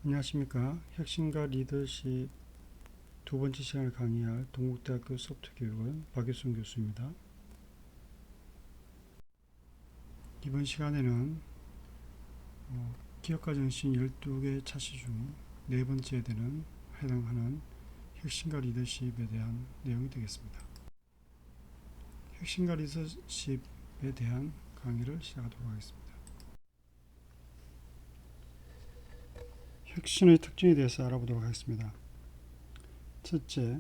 안녕하십니까. 혁신과 리더십 두 번째 시간을 강의할 동국대학교 소프트교육원 박유순 교수입니다. 이번 시간에는 기업가 정신 12개 차시 중 네 번째에 해당하는 혁신과 리더십에 대한 내용이 되겠습니다. 혁신과 리더십에 대한 강의를 시작하도록 하겠습니다. 혁신의 특징에 대해서 알아보도록 하겠습니다. 첫째,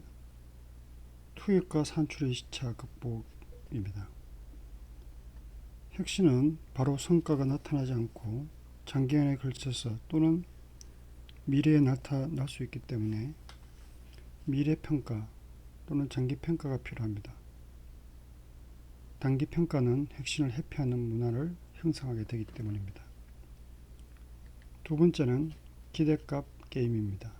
투입과 산출의 시차 극복입니다. 혁신은 바로 성과가 나타나지 않고 장기간에 걸쳐서 또는 미래에 나타날 수 있기 때문에 미래평가 또는 장기평가가 필요합니다. 단기평가는 혁신을 회피하는 문화를 형성하게 되기 때문입니다. 두 번째는 기대값 게임입니다.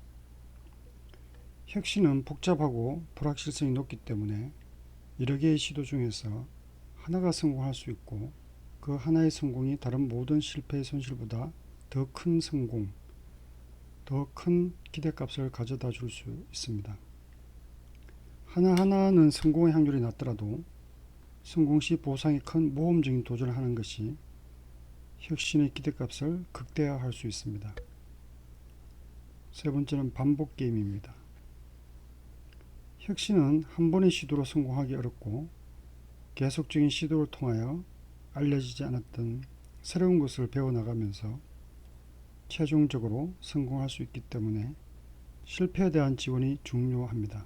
혁신은 복잡하고 불확실성이 높기 때문에 여러 개의 시도 중에서 하나가 성공할 수 있고 그 하나의 성공이 다른 모든 실패의 손실보다 더 큰 성공, 더 큰 기대값을 가져다 줄 수 있습니다. 하나하나는 성공의 확률이 낮더라도 성공 시 보상이 큰 모험적인 도전을 하는 것이 혁신의 기대값을 극대화할 수 있습니다. 세 번째는 반복 게임입니다. 혁신은 한 번의 시도로 성공하기 어렵고 계속적인 시도를 통하여 알려지지 않았던 새로운 것을 배워나가면서 최종적으로 성공할 수 있기 때문에 실패에 대한 지원이 중요합니다.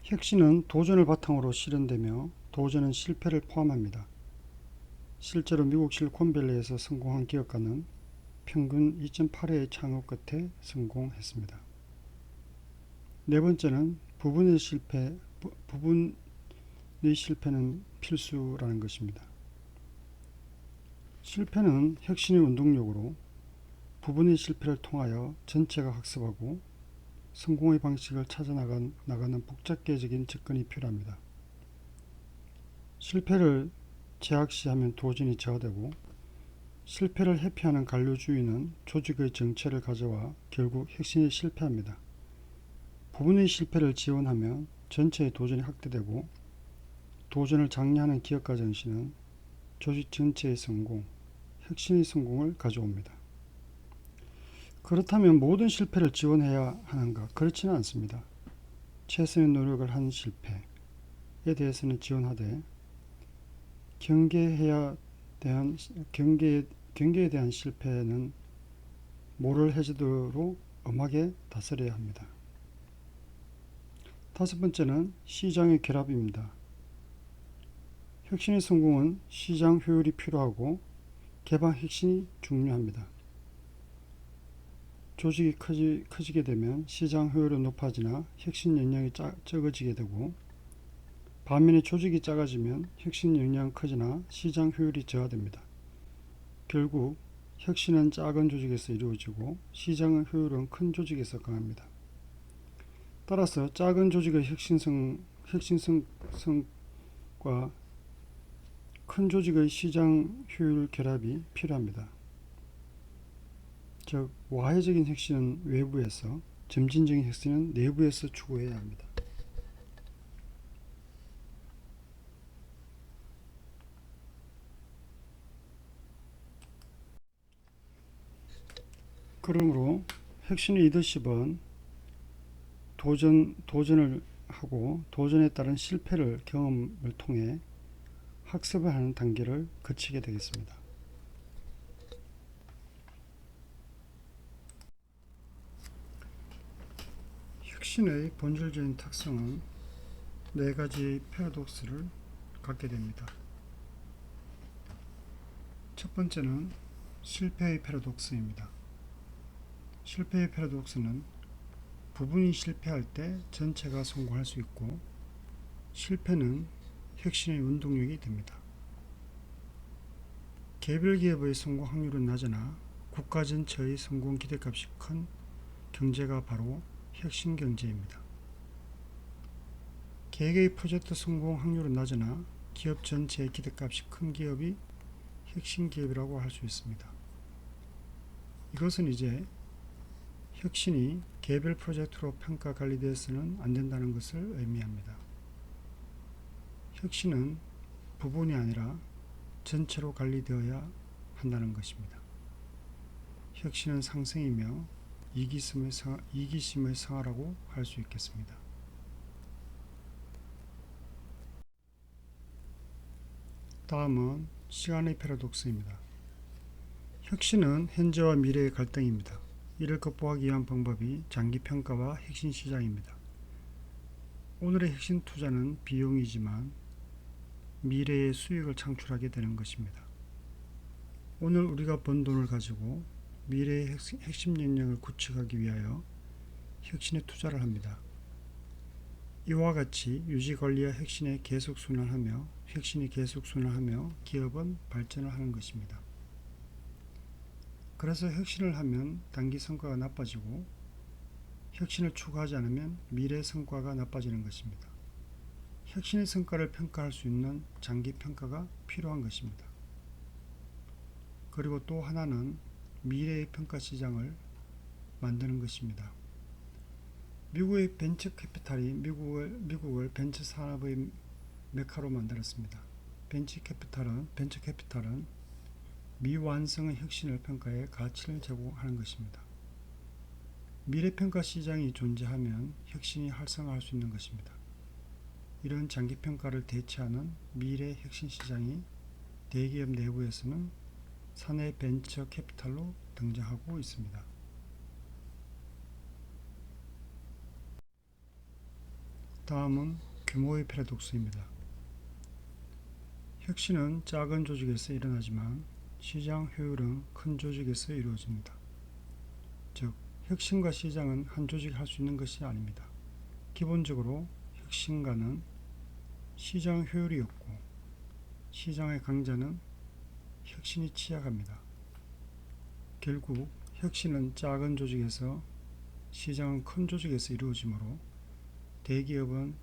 혁신은 도전을 바탕으로 실현되며 도전은 실패를 포함합니다. 실제로 미국 실리콘밸리에서 성공한 기업가는 평균 2.8회의 창업 끝에 성공했습니다. 네 번째는 부분의 실패는 필수라는 것입니다. 실패는 혁신의 운동력으로 부분의 실패를 통하여 전체가 학습하고 성공의 방식을 찾아 나가는 복잡계적인 접근이 필요합니다. 실패를 제약시하면 도전이 저하되고 실패를 회피하는 관료주의는 조직의 정체를 가져와 결국 혁신에 실패합니다. 부분의 실패를 지원하면 전체의 도전이 확대되고 도전을 장려하는 기업가 정신은 조직 전체의 성공, 혁신의 성공을 가져옵니다. 그렇다면 모든 실패를 지원해야 하는가? 그렇지는 않습니다. 최선의 노력을 한 실패에 대해서는 지원하되 경계에 대한 실패는 모럴 해저드로 엄하게 다스려야 합니다. 다섯 번째는 시장의 결합입니다. 혁신의 성공은 시장 효율이 필요하고 개방 혁신이 중요합니다. 조직이 커지게 되면 시장 효율은 높아지나 혁신 역량이 적어지게 되고 반면에 조직이 작아지면 혁신 역량은 커지나 시장 효율이 저하됩니다. 결국 혁신은 작은 조직에서 이루어지고 시장 효율은 큰 조직에서 강합니다. 따라서 작은 조직의 혁신성과 큰 조직의 시장 효율 결합이 필요합니다. 즉 와해적인 혁신은 외부에서, 점진적인 혁신은 내부에서 추구해야 합니다. 그러므로 혁신의 리더십은 도전을 하고 도전에 따른 실패를 경험을 통해 학습을 하는 단계를 거치게 되겠습니다. 혁신의 본질적인 특성은 네 가지 패러독스를 갖게 됩니다. 첫 번째는 실패의 패러독스입니다. 실패의 패러독스는 부분이 실패할 때 전체가 성공할 수 있고 실패는 혁신의 운동력이 됩니다. 개별 기업의 성공 확률은 낮으나 국가 전체의 성공 기대값이 큰 경제가 바로 혁신 경제입니다. 개개의 프로젝트 성공 확률은 낮으나 기업 전체의 기대값이 큰 기업이 혁신 기업이라고 할 수 있습니다. 이것은 이제 혁신이 개별 프로젝트로 평가 관리되어서는 안 된다는 것을 의미합니다. 혁신은 부분이 아니라 전체로 관리되어야 한다는 것입니다. 혁신은 상생이며 이기심의 성화라고 할 수 있겠습니다. 다음은 시간의 패러독스입니다. 혁신은 현재와 미래의 갈등입니다. 이를 극복하기 위한 방법이 장기평가와 혁신시장입니다. 오늘의 혁신 투자는 비용이지만 미래의 수익을 창출하게 되는 것입니다. 오늘 우리가 번 돈을 가지고 미래의 핵심 역량을 구축하기 위하여 혁신에 투자를 합니다. 이와 같이 유지관리와 혁신이 계속 순환하며 기업은 발전을 하는 것입니다. 그래서 혁신을 하면 단기 성과가 나빠지고 혁신을 추구하지 않으면 미래 성과가 나빠지는 것입니다. 혁신의 성과를 평가할 수 있는 장기 평가가 필요한 것입니다. 그리고 또 하나는 미래의 평가 시장을 만드는 것입니다. 미국의 벤처 캐피탈이 미국을 벤처 산업의 메카로 만들었습니다. 벤처 캐피탈은 미완성의 혁신을 평가해 가치를 제공하는 것입니다. 미래평가 시장이 존재하면 혁신이 활성화할 수 있는 것입니다. 이런 장기평가를 대체하는 미래 혁신 시장이 대기업 내부에서는 사내 벤처 캐피탈로 등장하고 있습니다. 다음은 규모의 패러독스입니다. 혁신은 작은 조직에서 일어나지만 시장 효율은 큰 조직에서 이루어집니다. 즉, 혁신과 시장은 한 조직이 할 수 있는 것이 아닙니다. 기본적으로 혁신가는 시장 효율이 없고 시장의 강자는 혁신이 취약합니다. 결국 혁신은 작은 조직에서 시장은 큰 조직에서 이루어지므로 대기업은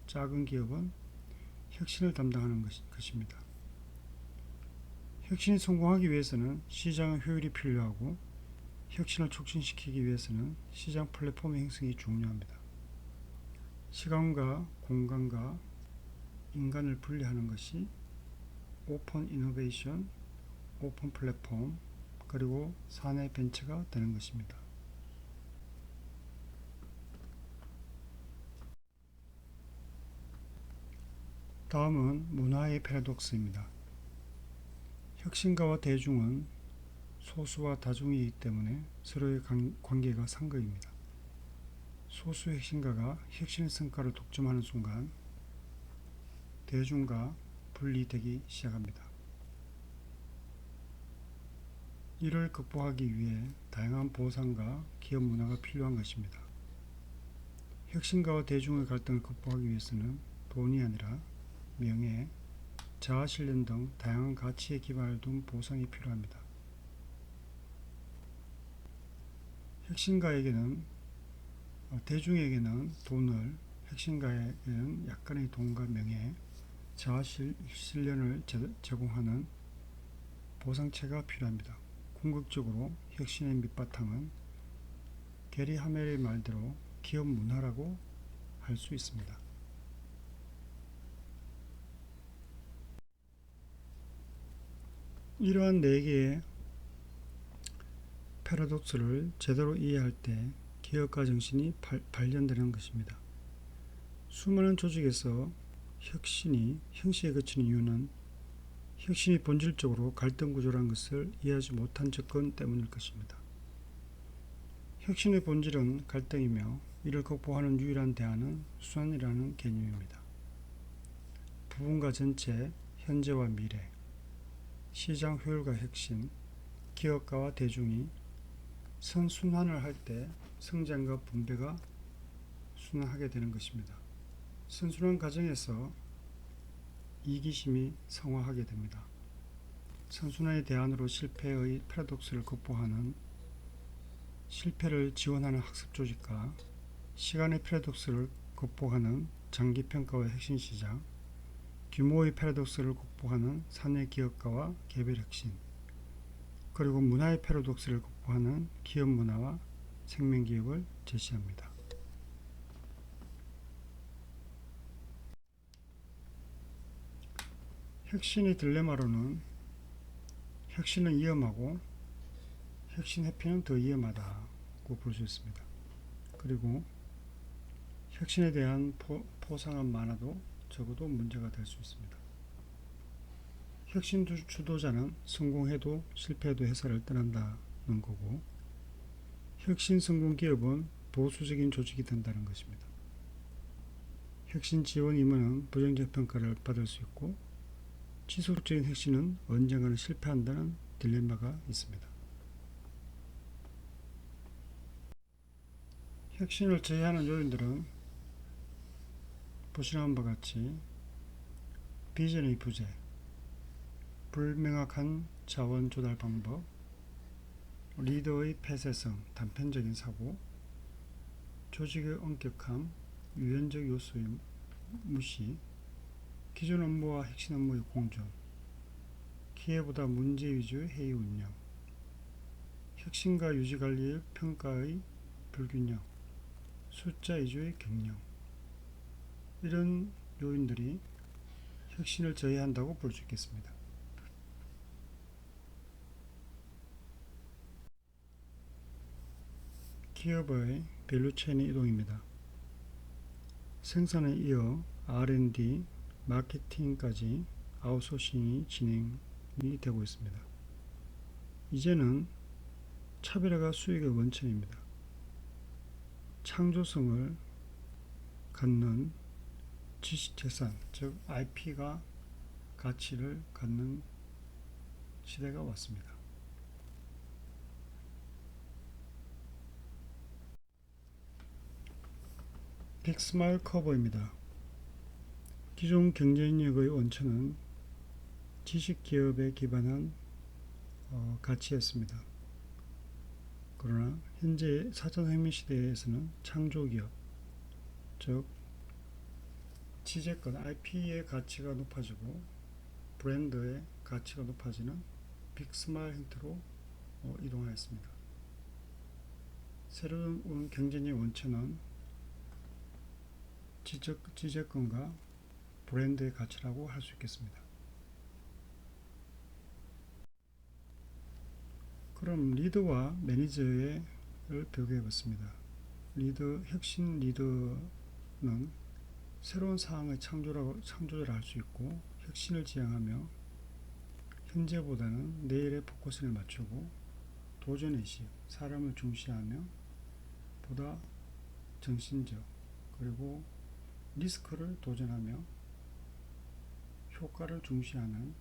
작은 기업은 혁신을 담당하는 것입니다. 혁신이 성공하기 위해서는 시장의 효율이 필요하고 혁신을 촉진시키기 위해서는 시장 플랫폼의 형성이 중요합니다. 시간과 공간과 인간을 분리하는 것이 오픈 이노베이션, 오픈 플랫폼, 그리고 사내 벤처가 되는 것입니다. 다음은 문화의 패러독스입니다. 혁신가와 대중은 소수와 다중이기 때문에 서로의 관계가 상극입니다. 소수 혁신가가 혁신의 성과를 독점하는 순간 대중과 분리되기 시작합니다. 이를 극복하기 위해 다양한 보상과 기업 문화가 필요한 것입니다. 혁신가와 대중의 갈등을 극복하기 위해서는 돈이 아니라 명예, 자아실현 등 다양한 가치에 기반을 둔 보상이 필요합니다. 대중에게는 돈을, 혁신가에게는 약간의 돈과 명예, 자아실현을 제공하는 보상체가 필요합니다. 궁극적으로 혁신의 밑바탕은 게리 하멜의 말대로 기업 문화라고 할 수 있습니다. 이러한 4개의 패러독스를 제대로 이해할 때 기업가 정신이 발견되는 것입니다. 수많은 조직에서 혁신이 형식에 그치는 이유는 혁신이 본질적으로 갈등 구조라는 것을 이해하지 못한 접근 때문일 것입니다. 혁신의 본질은 갈등이며 이를 극복하는 유일한 대안은 순환이라는 개념입니다. 부분과 전체, 현재와 미래, 시장 효율과 혁신, 기업가와 대중이 선순환을 할 때 성장과 분배가 순환하게 되는 것입니다. 선순환 과정에서 이기심이 성화하게 됩니다. 선순환의 대안으로 실패의 패러독스를 극복하는 실패를 지원하는 학습 조직과 시간의 패러독스를 극복하는 장기평가와 혁신시장, 규모의 패러독스를 극복하는 사내 기업가와 개별 혁신, 그리고 문화의 패러독스를 극복하는 기업 문화와 생명기업을 제시합니다. 혁신의 딜레마로는 혁신은 위험하고 혁신 회피는 더 위험하다고 볼 수 있습니다. 그리고 혁신에 대한 포상은 많아도 적어도 문제가 될 수 있습니다. 혁신 주도자는 성공해도 실패해도 회사를 떠난다는 거고, 혁신 성공 기업은 보수적인 조직이 된다는 것입니다. 혁신 지원 임원은 부정적 평가를 받을 수 있고, 지속적인 혁신은 언젠가는 실패한다는 딜레마가 있습니다. 혁신을 저해하는 요인들은 보시는 바와 같이 비전의 부재, 불명확한 자원 조달 방법, 리더의 폐쇄성, 단편적인 사고, 조직의 엄격함, 유연적 요소의 무시, 기존 업무와 핵심 업무의 공존, 기회보다 문제 위주의 회의 운영, 혁신과 유지관리의 평가의 불균형, 숫자 위주의 경영, 이런 요인들이 혁신을 저해한다고 볼 수 있겠습니다. 기업의 밸류체인의 이동입니다. 생산에 이어 R&D, 마케팅까지 아웃소싱이 진행이 되고 있습니다. 이제는 차별화가 수익의 원천입니다. 창조성을 갖는 지식재산, 즉 IP가 가치를 갖는 시대가 왔습니다. 빅스마일 커버입니다. 기존 경쟁력의 원천은 지식기업에 기반한 가치였습니다. 그러나 현재 4차 혁명 시대에서는 창조기업, 즉 지재권, IP의 가치가 높아지고 브랜드의 가치가 높아지는 빅스마일 형태로 이동하였습니다. 새로운 경쟁의 원천은 지재권과 브랜드의 가치라고 할 수 있겠습니다. 그럼 리더와 매니저를 비교해 봤습니다. 혁신 리더는 새로운 상황의 창조를 할 수 있고, 혁신을 지향하며 현재보다는 내일에 포커스를 맞추고 도전의식, 사람을 중시하며 보다 정신적, 그리고 리스크를 도전하며 효과를 중시하는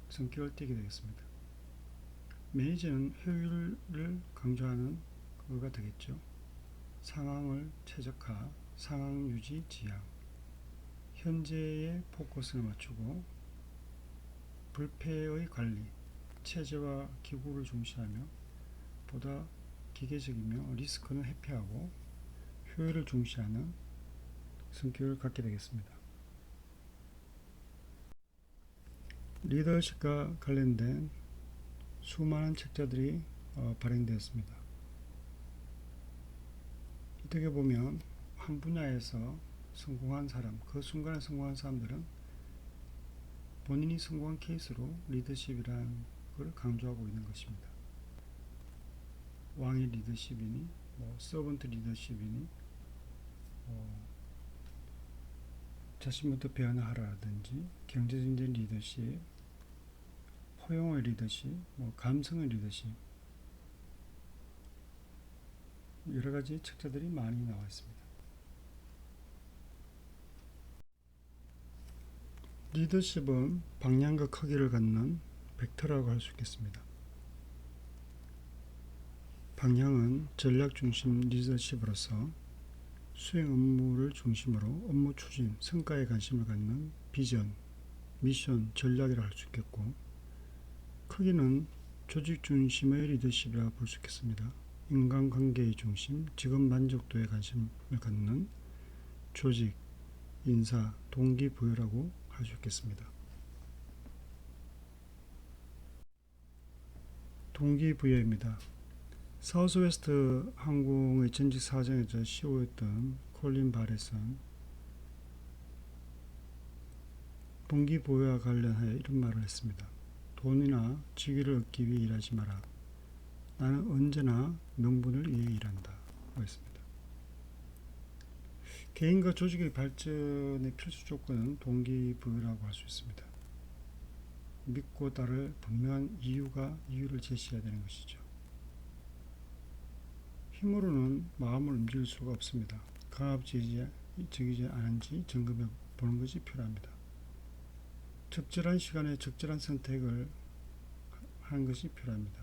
성격을 띠게 되겠습니다. 매니저는 효율을 강조하는 그거가 되겠죠. 상황을 최적화, 상황 유지, 지향, 현재의 포커스를 맞추고 불패의 관리, 체제와 기구를 중시하며 보다 기계적이며 리스크는 회피하고 효율을 중시하는 성격을 갖게 되겠습니다. 리더십과 관련된 수많은 책자들이 발행되었습니다. 어떻게 보면 한 분야에서 성공한 사람, 그 순간에 성공한 사람들은 본인이 성공한 케이스로 리더십이라는 걸 강조하고 있는 것입니다. 왕의 리더십이니, 서번트 리더십이니, 자신부터 배워나가라든지, 경제적인 리더십, 포용의 리더십, 감성의 리더십, 여러 가지 책자들이 많이 나와 있습니다. 리더십은 방향과 크기를 갖는 벡터라고 할 수 있겠습니다. 방향은 전략 중심 리더십으로서 수행 업무를 중심으로 업무 추진, 성과에 관심을 갖는 비전, 미션, 전략이라 할 수 있겠고, 크기는 조직 중심의 리더십이라 볼 수 있겠습니다. 인간관계의 중심, 직업 만족도에 관심을 갖는 조직, 인사, 동기부여라고 할 수 있겠습니다. 동기부여입니다. 사우스웨스트 항공의 전직 사장이자 CEO였던 콜린 바렛은 동기부여와 관련하여 이런 말을 했습니다. 돈이나 직위를 얻기 위해 일하지 마라. 나는 언제나 명분을 위해 일한다. 했습니다. 개인과 조직의 발전의 필수 조건은 동기부여라고 할 수 있습니다. 믿고 따를 분명한 이유를 제시해야 되는 것이죠. 힘으로는 마음을 움직일 수가 없습니다. 강압적이지 않은지 점검해 보는 것이 필요합니다. 적절한 시간에 적절한 선택을 하는 것이 필요합니다.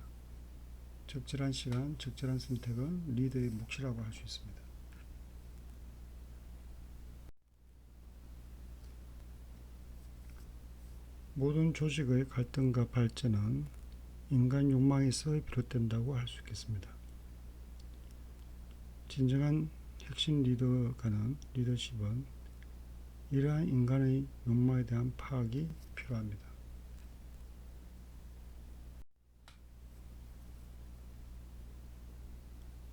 적절한 시간, 적절한 선택은 리더의 몫이라고 할 수 있습니다. 모든 조직의 갈등과 발전은 인간 욕망에서 비롯된다고 할 수 있겠습니다. 진정한 핵심 리더십은 이러한 인간의 욕망에 대한 파악이 필요합니다.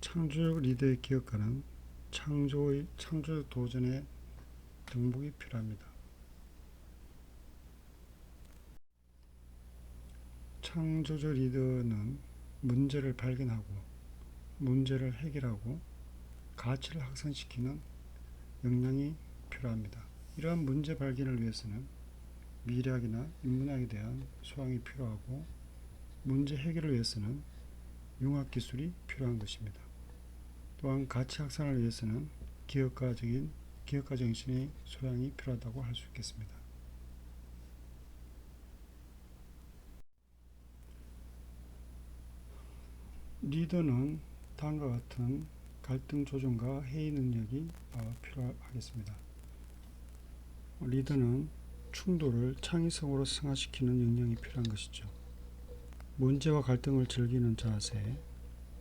창조적 리더의 기억과는 창조적 도전의 등복이 필요합니다. 창조적 리더는 문제를 발견하고 문제를 해결하고 가치를 확산시키는 역량이 필요합니다. 이러한 문제 발견을 위해서는 미래학이나 인문학에 대한 소양이 필요하고 문제 해결을 위해서는 융합기술이 필요한 것입니다. 또한 가치 확산을 위해서는 기업가 정신의 소양이 필요하다고 할 수 있겠습니다. 리더는 다음과 같은 갈등 조정과 회의 능력이 필요하겠습니다. 리더는 충돌을 창의성으로 승화시키는 역량이 필요한 것이죠. 문제와 갈등을 즐기는 자세,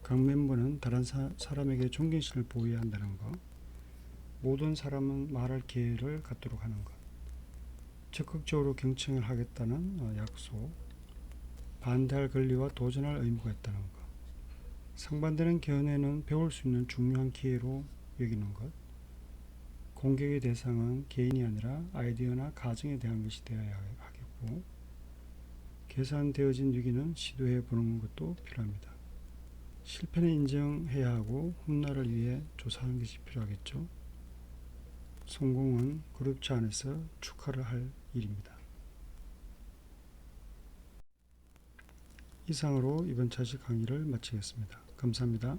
각 멤버는 다른 사람에게 존경심을 보여야 한다는 것, 모든 사람은 말할 기회를 갖도록 하는 것, 적극적으로 경청을 하겠다는 약속, 반대할 권리와 도전할 의무가 있다는 것, 상반되는 견해는 배울 수 있는 중요한 기회로 여기는 것, 공격의 대상은 개인이 아니라 아이디어나 가정에 대한 것이 되어야 하겠고, 계산되어진 위기는 시도해 보는 것도 필요합니다. 실패는 인정해야 하고 훗날을 위해 조사하는 것이 필요하겠죠. 성공은 그룹체 안에서 축하를 할 일입니다. 이상으로 이번 자식 강의를 마치겠습니다. 감사합니다.